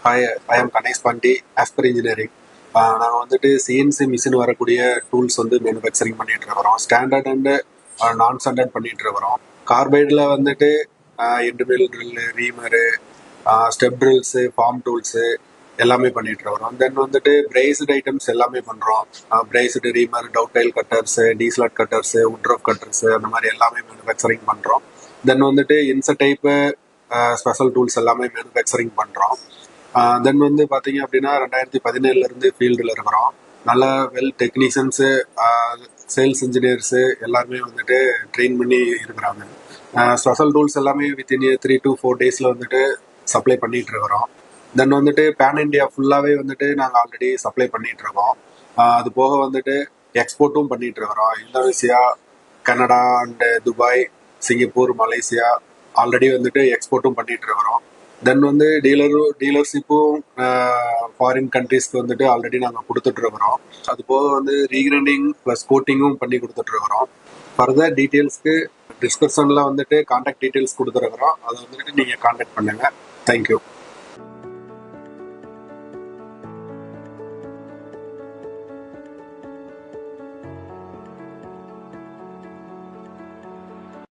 Hi, I am Ganesh Pandey, Asper Engineering. நாங்கள் வந்துட்டு CNC machine வரக்கூடிய டூல்ஸ் வந்து மேனுஃபேக்சரிங் பண்ணிட்டு இருக்கிறோம். ஸ்டாண்டர்ட் அண்டு நான் ஸ்டாண்டர்ட் பண்ணிட்டு இருக்கிறோம். கார்பைடில் வந்துட்டு end mill drill, reamer, step drills, form tools எல்லாமே பண்ணிட்டு இருக்கிறோம். தென் வந்துட்டு பிரைஸ்டு ஐட்டம்ஸ் எல்லாமே பண்ணுறோம். Brazed reamer, dovetail cutters, T slot cutters, woodruff cutters அந்த மாதிரி எல்லாமே மேனுஃபேக்சரிங் பண்ணுறோம். தென் வந்துட்டு இன்ச டைப்பு ஸ்பெஷல் டூல்ஸ் எல்லாமே மேனுஃபேக்சரிங் பண்ணுறோம். தென் வந்து பார்த்தீங்க அப்படின்னா 2017 ஃபீல்டில் இருக்கிறோம். நல்ல வெல் டெக்னீஷியன்ஸு, சேல்ஸ் இன்ஜினியர்ஸு எல்லாருமே வந்துட்டு ட்ரெயின் பண்ணி இருக்கிறாங்க. ஸ்பெஷல் டூல்ஸ் எல்லாமே வித்தின் 3 to 4 டேஸில் வந்துட்டு சப்ளை பண்ணிட்டு இருக்கிறோம். தென் வந்துட்டு பேன் இண்டியா ஃபுல்லாகவே வந்துட்டு நாங்கள் ஆல்ரெடி சப்ளை பண்ணிட்டு இருக்கோம். அது போக வந்துட்டு எக்ஸ்போர்ட்டும் பண்ணிட்டு இருக்கிறோம். Indonesia, Canada and Dubai, Singapore, Malaysia already வந்துட்டு எக்ஸ்போர்ட்டும் பண்ணிட்டு இருக்கிறோம். தென் வந்து டீலர்ஷிப்பும் ஃபாரின் கண்ட்ரீஸ்க்கு வந்துட்டு ஆல்ரெடி நாங்கள் கொடுத்துட்ருக்குறோம். அது போக வந்து ரீகிரைண்டிங் ப்ளஸ் கோட்டிங்கும் பண்ணி கொடுத்துட்ருக்குறோம். ஃபர்தர் டீட்டெயில்ஸ்க்கு டிஸ்கிரிப்ஷனில் வந்துட்டு கான்டாக்ட் டீட்டெயில்ஸ் கொடுத்துருக்குறோம். அதை வந்துட்டு நீங்கள் கான்டாக்ட் பண்ணுங்கள். தேங்க்யூ.